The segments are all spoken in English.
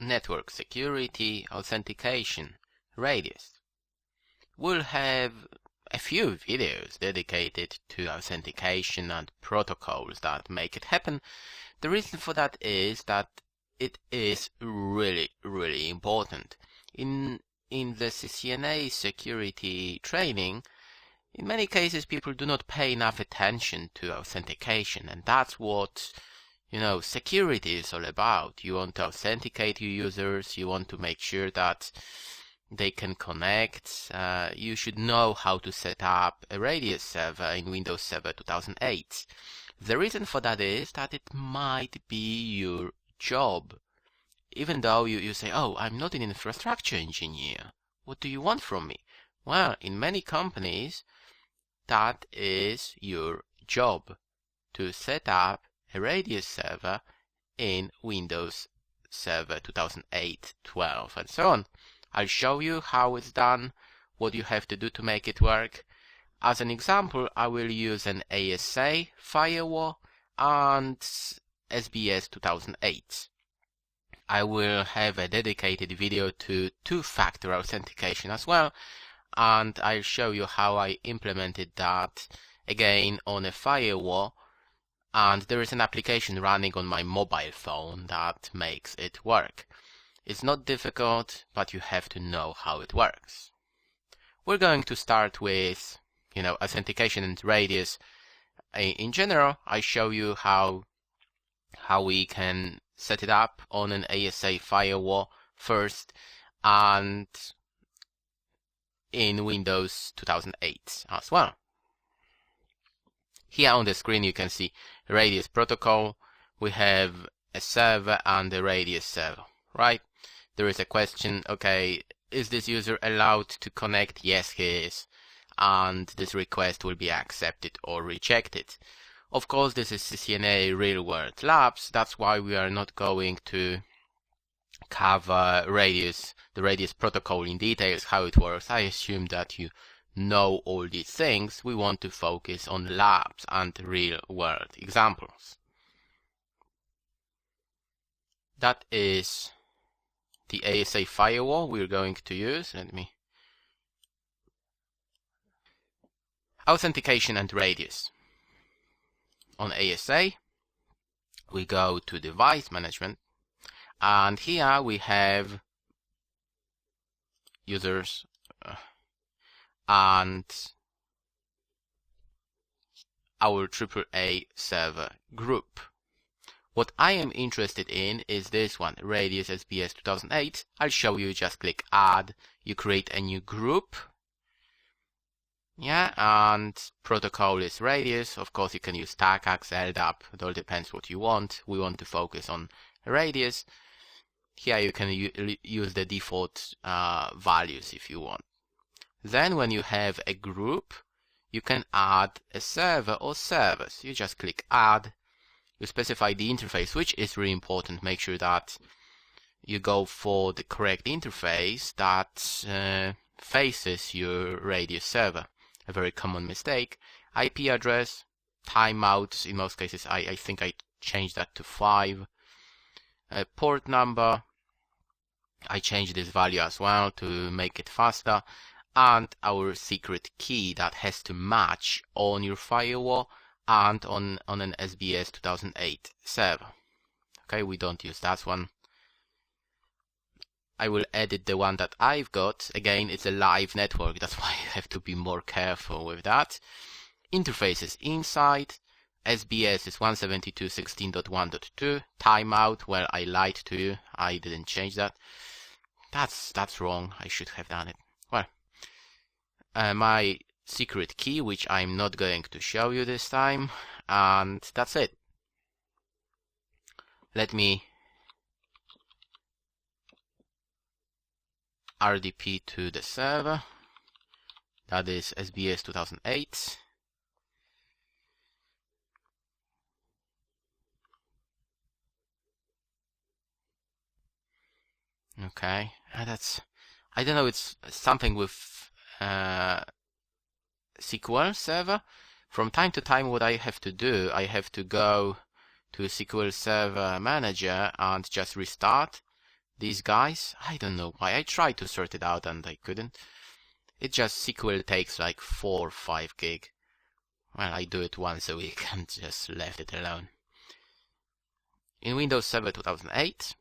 network security, authentication, radius. We'll have a few videos dedicated to authentication and protocols that make it happen. The reason for that is that it is really important. In the CCNA-Security training, in many cases people do not pay enough attention to authentication, and that's what security is all about. You want to authenticate your users, you want to make sure that they can connect. You should know how to set up a radius server in Windows Server 2008. The reason for that is that it might be your job. Even though you say, oh, I'm not an infrastructure engineer, what do you want from me? Well, in many companies, that is your job, to set up a radius server in Windows Server 2008, 12, and so on. I'll show you how it's done, what you have to do to make it work. As an example, I will use an ASA firewall and SBS 2008. I will have a dedicated video to two-factor authentication as well, and I'll show you how I implemented that again on a firewall, and there is an application running on my mobile phone that makes it work. It's not difficult, but you have to know how it works. We're going to start with, authentication and radius. In general, I show you how we can set it up on an ASA firewall first, and in Windows 2008 as well. Here on the screen you can see radius protocol. We have a server and a radius server, right? There is a question, okay, is this user allowed to connect? Yes, he is. And this request will be accepted or rejected. Of course, this is CCNA Real World Labs. That's why we are not going to cover the radius protocol in details, how it works. I assume that you know all these things. We want to focus on labs and real world examples. That is the ASA firewall we're going to use. Authentication and radius. On ASA, we go to device management, and here we have users and our AAA server group. What I am interested in is this one, radius SBS 2008. I'll show you. Just click add, you create a new group. Yeah, and protocol is radius. Of course, you can use TACAX, LDAP. It all depends what you want. We want to focus on radius. Here you can use the default values if you want. Then when you have a group, you can add a server or servers. You just click add. You specify the interface, which is really important. Make sure that you go for the correct interface that faces your radius server. A very common mistake. IP address, timeout. In most cases, I think I changed that to 5. Port number. I changed this value as well to make it faster. And our secret key that has to match on your firewall and on an SBS 2008 server. Okay, we don't use that one. I will edit the one that I've got. Again, it's a live network, that's why I have to be more careful with that. Interfaces inside. SBS is 172.16.1.2. Timeout, well, I lied to you. I didn't change that. That's wrong. I should have done it. Well, my secret key, which I'm not going to show you this time, and that's it. Let me RDP to the server. That is SBS 2008. Okay, that's, I don't know, it's something with SQL Server. From time to time what I have to do, I have to go to SQL Server Manager and just restart these guys. I don't know why. I tried to sort it out and I couldn't. It just SQL takes like 4 or 5 gig. Well, I do it once a week and just left it alone. In Windows Server 2008,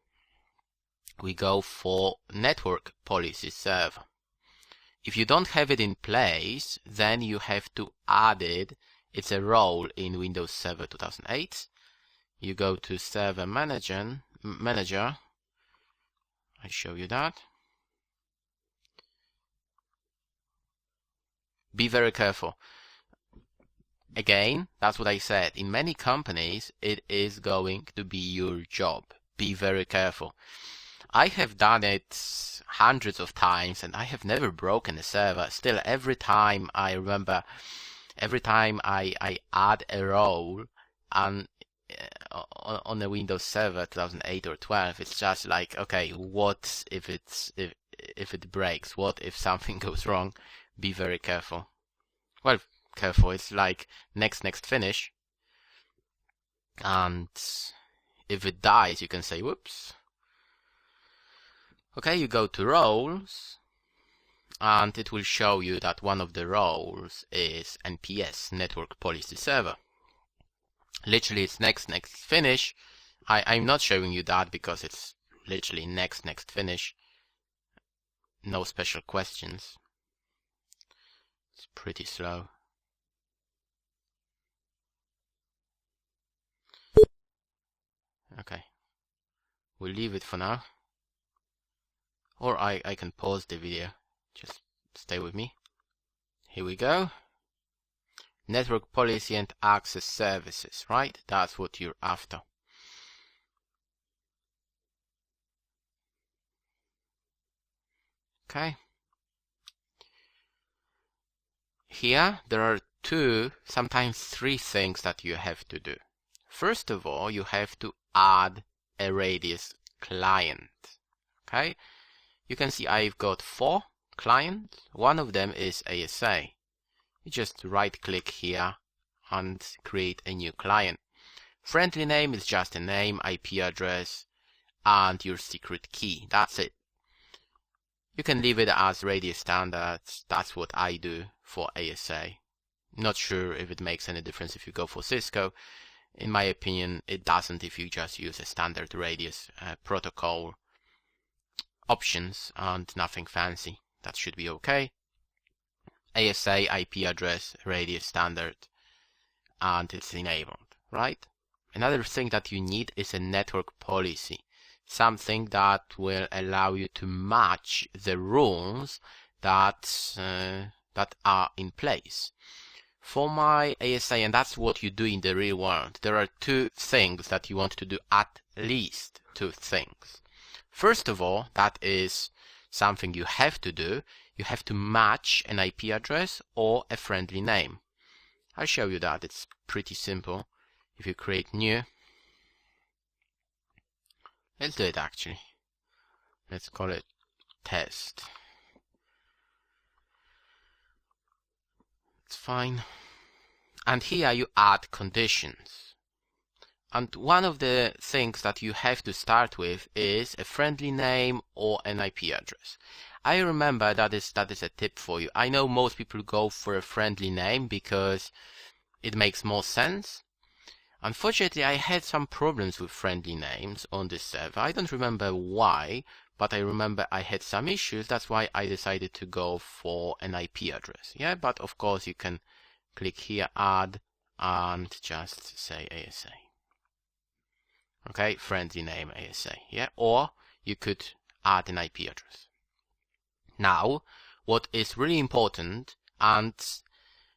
we go for Network Policy Server. If you don't have it in place, then you have to add it. It's a role in Windows Server 2008. You go to Server Manager. I show you that. Be very careful. Again, that's what I said. In many companies, it is going to be your job. Be very careful. I have done it hundreds of times and I have never broken a server. Still, every time I remember, every time I add a role and on a Windows Server 2008 or 12, it's just like, okay, what if it breaks? What if something goes wrong? Be very careful. Well, careful. It's like next finish, and if it dies, you can say whoops. Okay, you go to roles, and it will show you that one of the roles is NPS, Network Policy Server. Literally, it's next finish. I'm not showing you that because it's literally next finish. No special questions. It's pretty slow. Okay, we'll leave it for now. Or I can pause the video. Just stay with me. Here we go. Network policy and access services, right? That's what you're after. Okay. Here, there are 2, sometimes 3 things that you have to do. First of all, you have to add a Radius client. Okay. You can see I've got 4 clients. One of them is ASA. You just right click here and create a new client. Friendly name is just a name, IP address, and your secret key. That's it. You can leave it as Radius standards. That's what I do for ASA. Not sure if it makes any difference if you go for Cisco. In my opinion, it doesn't if you just use a standard Radius protocol options and nothing fancy. That should be okay. ASA, IP address, Radius standard, and it's enabled, right? Another thing that you need is a network policy, something that will allow you to match the rules that are in place. For my ASA, and that's what you do in the real world, there are 2 things that you want to do, at least 2 things. First of all, that is something you have to do. You have to match an IP address or a friendly name. I'll show you that. It's pretty simple. If you create new, let's do it actually. Let's call it test. It's fine. And here you add conditions. And one of the things that you have to start with is a friendly name or an IP address. I remember that is a tip for you. I know most people go for a friendly name because it makes more sense. Unfortunately, I had some problems with friendly names on this server. I don't remember why, but I remember I had some issues. That's why I decided to go for an IP address. Yeah, but of course you can click here, add, and just say ASA. Okay, friendly name ASA. Yeah, or you could add an IP address. Now, what is really important, and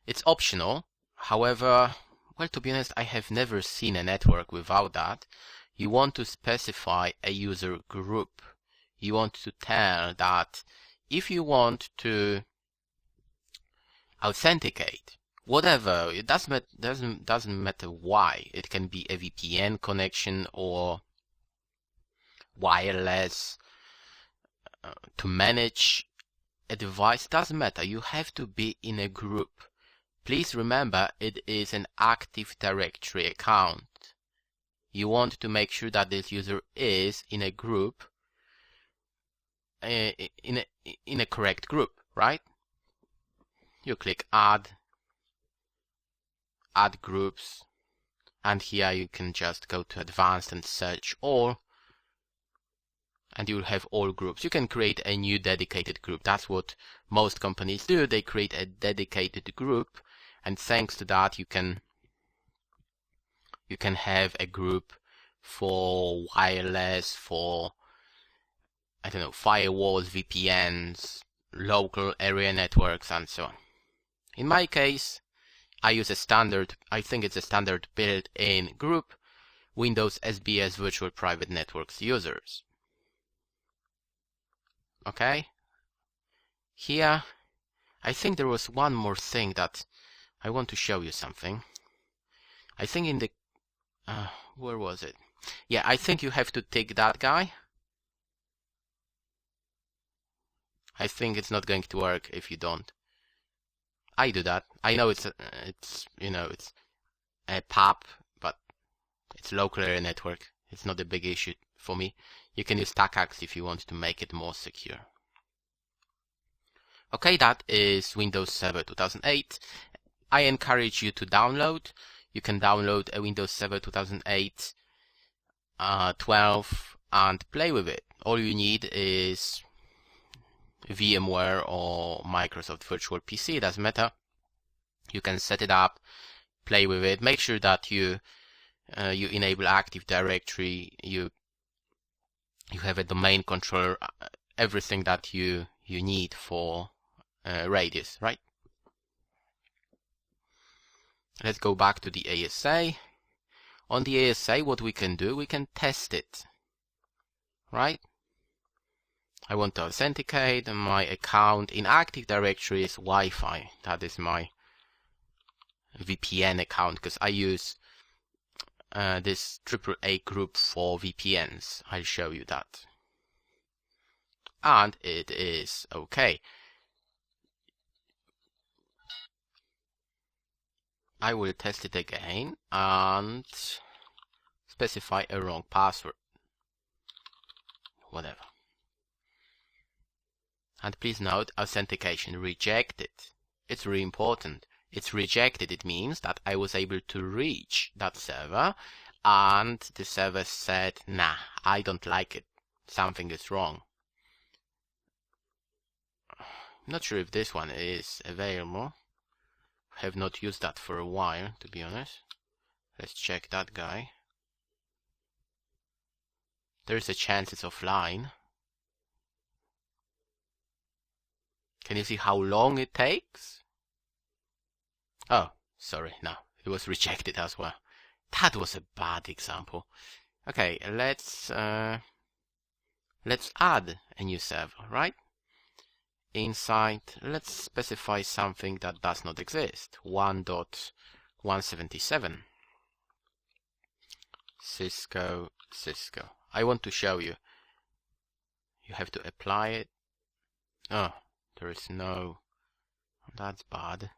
it's optional, however, well, to be honest, I have never seen a network without that. You want to specify a user group. You want to tell that if you want to authenticate, whatever, it doesn't matter why. It can be a VPN connection or wireless to manage a device. Doesn't matter. You have to be in a group. Please remember, it is an Active Directory account. You want to make sure that this user is in a group in a correct group, right? You click add groups, and here you can just go to advanced and search all, and you'll have all groups. You can create a new dedicated group. That's what most companies do. They create a dedicated group, and thanks to that you can have a group for wireless, for, I don't know, firewalls, VPNs, local area networks, and so on. In my case, I use a standard, I think it's a standard built-in group, Windows SBS Virtual Private Networks users. Okay. Here, I think there was one more thing that I want to show you something. I think in the, where was it? Yeah, I think you have to tick that guy. I think it's not going to work if you don't. I do that. I know it's a PAP, but it's local area network. It's not a big issue for me. You can use TACAX if you want to make it more secure. Okay, that is Windows Server 2008. I encourage you to download. You can download a Windows Server 2008 12 and play with it. All you need is VMware or Microsoft Virtual PC, it doesn't matter. You can set it up, play with it, make sure that you enable Active Directory, you have a domain controller, everything that you need for Radius, right? Let's go back to the ASA. On the ASA, what we can do, we can test it, right? I want to authenticate my account in Active Directory is Wi-Fi. That is my VPN account, because I use this AAA group for VPNs. I'll show you that. And it is okay. I will test it again and specify a wrong password. Whatever. And please note, authentication rejected. It's really important. It's rejected. It means that I was able to reach that server and the server said, nah, I don't like it. Something is wrong. I'm not sure if this one is available. Have not used that for a while, to be honest. Let's check that guy. There's a chance it's offline. Can you see how long it takes? Oh, sorry, no, it was rejected as well. That was a bad example. Okay, let's add a new server, right? Inside, let's specify something that does not exist. 1.177. Cisco. I want to show you. You have to apply it. Oh, there is no. That's bad.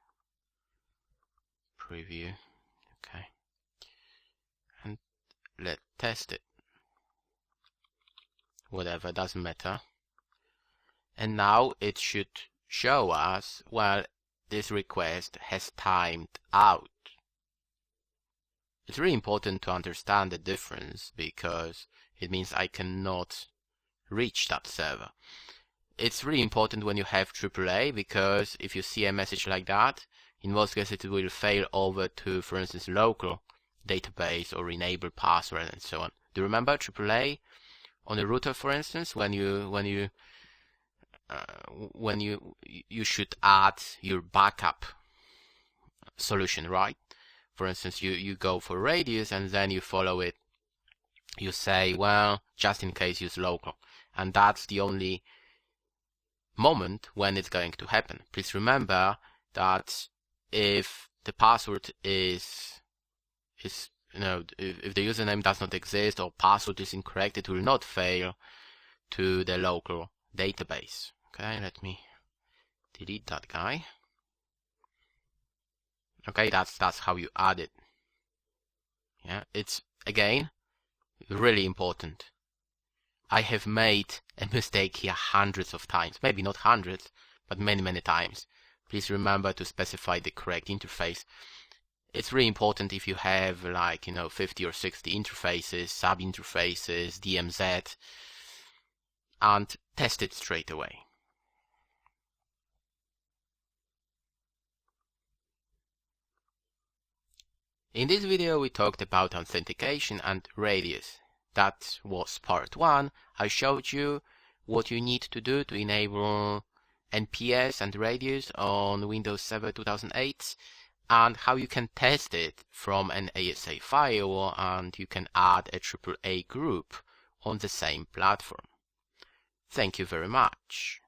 Preview. Okay. And let's test it. Whatever, doesn't matter. And now it should show us, well, this request has timed out. It's really important to understand the difference because it means I cannot reach that server. It's really important when you have AAA because if you see a message like that, in most cases it will fail over to, for instance, local database or enable password and so on. Do you remember AAA on a router, for instance, when you should add your backup solution, right? For instance, you go for Radius and then you follow it. You say, well, just in case use local. And that's the only moment when it's going to happen. Please remember that if the password is if the username does not exist or password is incorrect, it will not fail to the local database. Okay, let me delete that guy. Okay, that's how you add it. Yeah, it's again really important. I have made a mistake here hundreds of times, maybe not hundreds, but many times. Please remember to specify the correct interface. It's really important if you have 50 or 60 interfaces, sub-interfaces, DMZ, and test it straight away. In this video we talked about authentication and radius. That was part 1. I showed you what you need to do to enable NPS and radius on Windows Server 2008 and how you can test it from an ASA file, and you can add a AAA group on the same platform. Thank you very much.